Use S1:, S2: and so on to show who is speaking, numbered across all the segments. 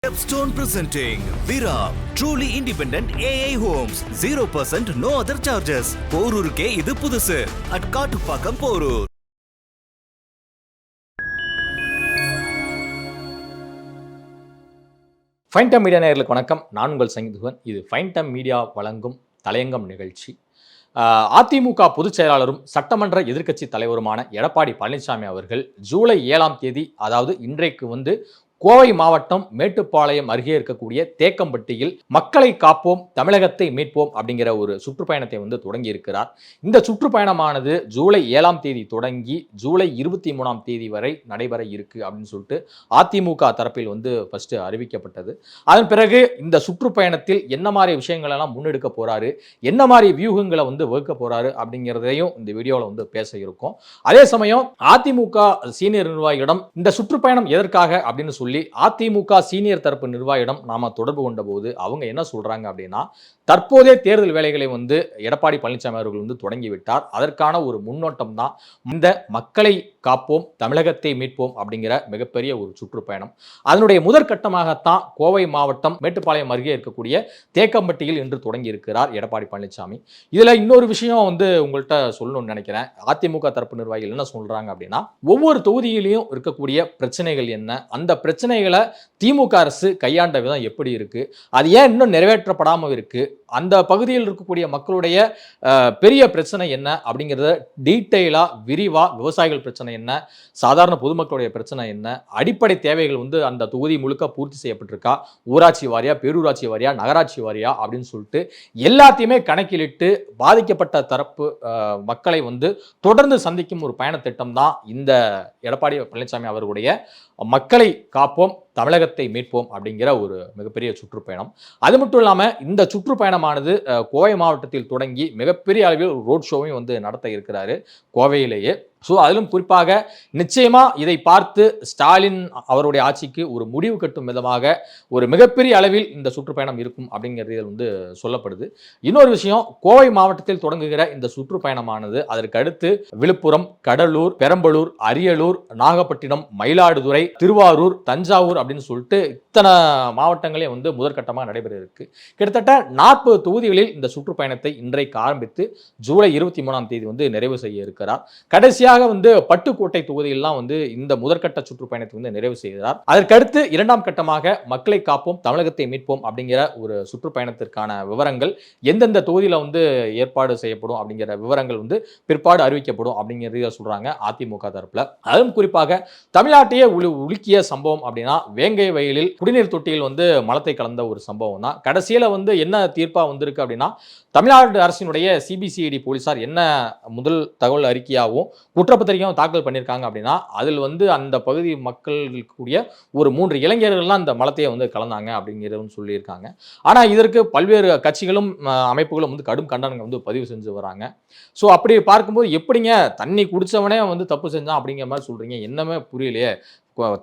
S1: Stepstone presenting Vira, truly independent AI homes, 0% no other charges. போரூருக்கே இது புதுசு at Kattupakkam Porur.
S2: Fine time media நேயர்களுக்கு வணக்கம். நான் உங்கள் சங்கீதுவன். இது ஃபைன் டைம் மீடியா வழங்கும் தலையங்கம் நிகழ்ச்சி. அதிமுக பொதுச் செயலாளரும் சட்டமன்ற எதிர்க்கட்சி தலைவருமான எடப்பாடி பழனிசாமி அவர்கள் ஜூலை 7ஆம் தேதி, அதாவது இன்றைக்கு கோவை மாவட்டம் மேட்டுப்பாளையம் அருகே இருக்கக்கூடிய தேக்கம்பட்டியில் மக்களை காப்போம் தமிழகத்தை மீட்போம் அப்படிங்கிற ஒரு சுற்றுப்பயணத்தை தொடங்கி இருக்கிறார். இந்த சுற்றுப்பயணமானது ஜூலை 7ஆம் தேதி தொடங்கி ஜூலை 23ஆம் தேதி வரை நடைபெற இருக்கு அப்படின்னு சொல்லிட்டு அதிமுக தரப்பில் ஃபர்ஸ்ட் அறிவிக்கப்பட்டது. அதன் பிறகு இந்த சுற்றுப்பயணத்தில் என்ன மாதிரி விஷயங்கள் எல்லாம் முன்னெடுக்க போறாரு, என்ன மாதிரி வியூகங்களை வகுக்க போறாரு அப்படிங்கிறதையும் இந்த வீடியோவில் பேச இருக்கும். அதே சமயம் அதிமுக சீனியர் நிர்வாகியிடம் இந்த சுற்றுப்பயணம் எதற்காக அப்படின்னு சொல்லி அதிமுக சீனியர் தரப்பு நிர்வாகியிடம் நாம தொடர்பு கொண்ட போது அவங்க என்ன சொல்றாங்க அப்படின்னா, தற்போதைய தேர்தல் வேலைகளை எடப்பாடி பழனிசாமி அவர்கள் தொடங்கிவிட்டார். அதற்கான ஒரு முன்னோட்டம் தான் இந்த மக்களை காப்போம் தமிழகத்தை மீட்போம் அப்படிங்கிற மிகப்பெரிய ஒரு சுற்றுப்பயணம். அதனுடைய முதற்கட்டமாகத்தான் கோவை மாவட்டம் மேட்டுப்பாளையம் அருகே இருக்கக்கூடிய தேக்கம்பட்டியில் இன்று தொடங்கி இருக்கிறார் எடப்பாடி பழனிசாமி. இதுல இன்னொரு விஷயம் உங்கள்கிட்ட சொல்லணும்னு நினைக்கிறேன். அதிமுக தரப்பு நிர்வாகிகள் என்ன சொல்றாங்க அப்படின்னா, ஒவ்வொரு தொகுதியிலையும் இருக்கக்கூடிய பிரச்சனைகள் என்ன, அந்த பிரச்சனைகளை திமுக அரசு கையாண்ட விதம் எப்படி இருக்கு, அது ஏன் இன்னும் நிறைவேற்றப்படாமல் இருக்கு, அந்த பகுதியில் இருக்கக்கூடிய மக்களுடைய பெரிய பிரச்சனை என்ன அப்படிங்கிறத டீட்டெயிலா விரிவா, விவசாயிகள் பிரச்சனை என்ன, சாதாரண பொதுமக்களுடைய பிரச்சனை என்ன, அடிப்படை தேவைகள் அந்த தொகுதி முழுக்க பூர்த்தி செய்யப்பட்டிருக்கா, ஊராட்சி வாரியா, பேரூராட்சி வாரியா, நகராட்சி வாரியா அப்படின்னு சொல்லிட்டு எல்லாத்தையுமே கணக்கிலிட்டு பாதிக்கப்பட்ட தரப்பு மக்களை தொடர்ந்து சந்திக்கும் ஒரு பயண திட்டம் தான் இந்த எடப்பாடி பழனிசாமி அவர்களுடைய மக்களை காப்போம் தமிழகத்தை மீட்போம் அப்படிங்கிற ஒரு மிகப்பெரிய சுற்றுப்பயணம். அது மட்டும் இல்லாமல் இந்த சுற்றுப்பயணமானது கோவை மாவட்டத்தில் தொடங்கி மிகப்பெரிய அளவில் ரோட் ஷோவையும் நடத்த இருக்கிறாரு கோவையிலேயே. ஸோ அதிலும் குறிப்பாக நிச்சயமா இதை பார்த்து ஸ்டாலின் அவருடைய ஆட்சிக்கு ஒரு முடிவு கட்டும் விதமாக ஒரு மிகப்பெரிய அளவில் இந்த சுற்றுப்பயணம் இருக்கும் அப்படிங்கிறது சொல்லப்படுது. இன்னொரு விஷயம், கோவை மாவட்டத்தில் தொடங்குகிற இந்த சுற்றுப்பயணமானது அதற்கு அடுத்து விழுப்புரம், கடலூர், பெரம்பலூர், அரியலூர், நாகப்பட்டினம், மயிலாடுதுறை, திருவாரூர், தஞ்சாவூர் அப்படின்னு சொல்லிட்டு இத்தனை மாவட்டங்களே முதற்கட்டமாக நடைபெற இருக்கு. கிட்டத்தட்ட 40 தொகுதிகளில் இந்த சுற்றுப்பயணத்தை இன்றைக்கு ஆரம்பித்து ஜூலை 23ஆம் தேதி நிறைவு செய்ய இருக்கிறார். கடைசியாக பட்டுக்கோட்டை தொகுதியெல்லாம் இந்த முதற்கட்ட சுற்றுப்பயணத்தை நிறைவு செய்கிறார். அதற்கடுத்து 2ஆம் கட்டமாக மக்களை காப்போம் தமிழகத்தை மீட்போம் அப்படிங்கிற ஒரு சுற்றுப்பயணத்திற்கான விவரங்கள் எந்தெந்த தொகுதியில ஏற்பாடு செய்யப்படும் அப்படிங்கிற விவரங்கள் பிற்பாடு அறிவிக்கப்படும் அப்படிங்கிறத சொல்றாங்க அதிமுக தரப்புல. அதுவும் குறிப்பாக தமிழ்நாட்டையே உலுக்கிய சம்பவம் அப்படின்னா வேங்கை வயலில் குடிநீர் தொட்டியில் மலத்தை கலந்த ஒரு சம்பவம் தான். கடைசியில என்ன தீர்ப்பா வந்திருக்கு அப்படின்னா, தமிழ்நாடு அரசினுடைய சிபிசிஐடி போலீசார் என்ன முதல் தகவல் அறிக்கையாகவும் குற்றப்பத்திரிகையும் தாக்கல் பண்ணியிருக்காங்க அப்படின்னா, அதில் அந்த பகுதி மக்களுக்கு கூடிய ஒரு 3 இளைஞர்கள்லாம் அந்த மலத்தையை கலந்தாங்க அப்படிங்கிறதும் சொல்லியிருக்காங்க. ஆனால் இதற்கு பல்வேறு கட்சிகளும் அமைப்புகளும் கடும் கண்டனங்கள் பதிவு செஞ்சு வராங்க. ஸோ அப்படி பார்க்கும்போது எப்படிங்க தண்ணி குடிச்சவனே தப்பு செஞ்சான் அப்படிங்கிற மாதிரி சொல்றீங்க, என்னமே புரியலையே,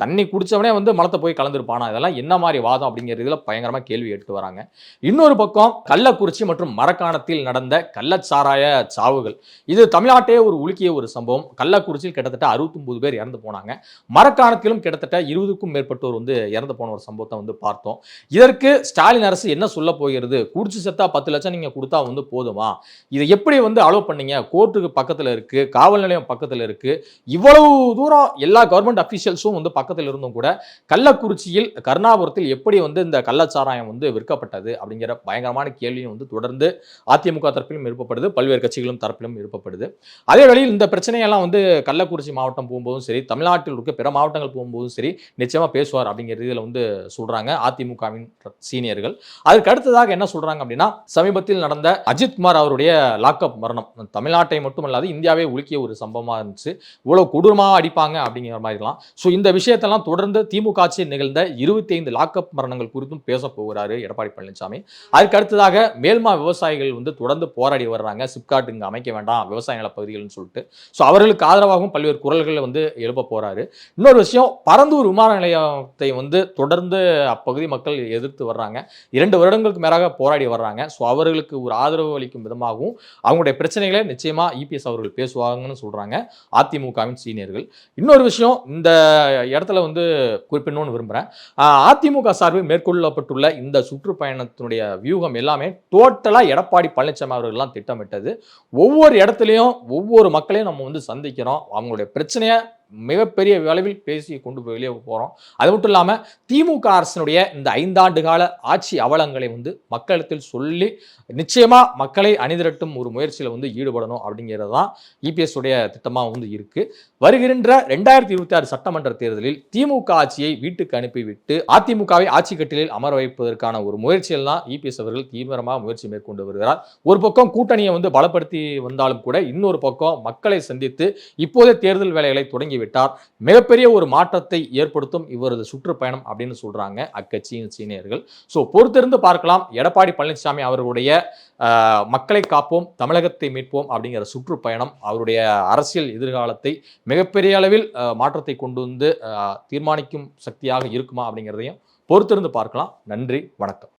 S2: தண்ணி குடிச்சவனே மலத்தை போய் கலந்துருப்பானா, இதெல்லாம் என்ன மாதிரி வாதம் அப்படிங்கிறதுல பயங்கரமா கேள்வி எடுத்து வராங்க. இன்னொரு பக்கம் கள்ளக்குறிச்சி மற்றும் மரக்காணத்தில் நடந்த கள்ளச்சாராய சாவுகள், இது தமிழ்நாட்டையே ஒரு உலுக்கிய ஒரு சம்பவம். கள்ளக்குறிச்சியில் கிட்டத்தட்ட 69 பேர் இறந்து போனாங்க. மரக்காணத்திலும் கிட்டத்தட்ட 20க்கும் மேற்பட்டோர் இறந்து போன ஒரு சம்பவத்தை பார்த்தோம். இதற்கு ஸ்டாலின் அரசு என்ன சொல்ல போகிறது, குடிச்சு செத்தா 10 லட்சம் நீங்க கொடுத்தா போதுமா, இதை எப்படி அலோவ் பண்ணீங்க, கோர்ட்டுக்கு பக்கத்துல இருக்கு, காவல் நிலையம் பக்கத்துல இருக்கு, இவ்வளவு தூரம் எல்லா கவர்மெண்ட் அபிஷியல்ஸும் பக்கத்தில் இருந்தும் கூட கள்ளக்குறிச்சியில் கருணாபுரத்தில் எப்படி இந்த கள்ளச்சாராயம் விற்கப்பட்டது அப்படிங்கிற பயங்கரமான கேள்வியும் தொடர்ந்து அதிமுக தரப்பிலும் எழுப்பப்படுது, பல்வேறு கட்சிகளும் தரப்பிலும் எழுப்பப்படுது. அதே வேளையில் இந்த பிரச்சனையெல்லாம் கள்ளக்குறிச்சி மாவட்டம் போகும்போதும் சரி, தமிழ்நாட்டில் இருக்க பிற மாவட்டங்கள் போகும்போதும் சரி நிச்சயமா பேசுவார் அப்படிங்கிற இதில் சொல்றாங்க அதிமுகவின் சீனியர்கள். அதுக்கு அடுத்ததாக என்ன சொல்றாங்க அப்படின்னா, சமீபத்தில் நடந்த அஜித்குமார் அவருடைய லாக்அப் மரணம் தமிழ்நாட்டை மட்டுமல்லாது இந்தியாவே உலுக்கிய ஒரு சம்பவமா இருந்துச்சு. இவ்வளவு கொடூரமாக அடிப்பாங்க அப்படிங்கிற மாதிரிலாம். ஸோ இந்த விஷயத்தெல்லாம் தொடர்ந்து திமுக ஆட்சியில் நிகழ்ந்த 25 லாக்அப் மரணங்கள் குறித்தும் பேச போகிறாரு எடப்பாடி பழனிசாமி. அதுக்கு அடுத்ததாக மேல்மா விவசாயிகள் தொடர்ந்து போராடி வர்றாங்க, சிப்காட் இங்க அமைக்க வேண்டாம் விவசாய நில பகுதிகள்னு சொல்லிட்டு. ஸோ அவர்களுக்கு ஆதரவாகவும் பல்வேறு குரல்கள் எழுப்ப போறாரு. இன்னொரு விஷயம், பரந்தூர் விமான நிலையத்தை தொடர்ந்து அப்பகுதி மக்கள் எதிர்த்து வர்றாங்க. 2 வருடங்களுக்கு மேலாக போராடி வர்றாங்க. ஸோ அவர்களுக்கு ஒரு ஆதரவு அளிக்கும் விதமாகவும் அவங்களுடைய பிரச்சனைகளை நிச்சயமா இபிஎஸ் அவர்கள் பேசுவாங்கன்னு சொல்றாங்க அதிமுகவின் சீனியர்கள். இன்னொரு விஷயம், இந்த இடத்துல வந்து குறிப்பிடணும்னு விரும்புகிறேன். அதிமுக சார்பில் மேற்கொள்ளப்பட்டுள்ள இந்த சுற்றுப்பயணத்தினுடைய வியூகம் எல்லாமே டோட்டலாக எடப்பாடி பழனிசாமி அவர்கள்லாம் திட்டமிட்டது. ஒவ்வொரு இடத்துலையும் ஒவ்வொரு மக்களையும் நம்ம வந்து சந்திக்கிறோம். அவங்களுடைய பிரச்சனையை மிகப்பெரிய அளவில் பேசி கொண்டு போய் வெளியே போகிறோம். அது மட்டும் இல்லாமல் திமுக அரசினுடைய இந்த 5 ஆண்டு கால ஆட்சி அவலங்களை வந்து மக்களிடத்தில் சொல்லி நிச்சயமாக மக்களை அணிதிரட்டும் ஒரு முயற்சியில் வந்து ஈடுபடணும் அப்படிங்கிறது தான் இபிஎஸ் உடைய திட்டமாக வந்து இருக்கு. வருகின்ற 2026 சட்டமன்ற தேர்தலில் திமுக ஆட்சியை வீட்டுக்கு அனுப்பிவிட்டு அதிமுகவை ஆட்சி கட்டிலில் அமர வைப்பதற்கான ஒரு முயற்சியில் தான் இபிஎஸ் அவர்கள் தீவிரமாக முயற்சி மேற்கொண்டு வருகிறார். ஒரு பக்கம் கூட்டணியை வந்து பலப்படுத்தி வந்தாலும் கூட இன்னொரு பக்கம் மக்களை சந்தித்து இப்போதே தேர்தல் வேலைகளை தொடங்கி விட்டார். மிகப்பெரிய ஒரு மாற்றத்தை ஏற்படுத்தும் இவரது சுற்றுப்பயணம் அப்படின்னு சொல்றாங்க அக்கட்சியின் சீனியர்கள். ஸோ பொறுத்திருந்து பார்க்கலாம். எடப்பாடி பழனிசாமி அவர்களுடைய மக்களை காப்போம், தமிழகத்தை மீட்போம் அப்படிங்கிற சுற்றுப்பயணம் அவருடைய அரசியல் எதிர்காலத்தை மிகப்பெரிய அளவில் மாற்றத்தை கொண்டு வந்து தீர்மானிக்கும் சக்தியாக இருக்குமா அப்படிங்கிறதையும் பொறுத்திருந்து பார்க்கலாம். நன்றி, வணக்கம்.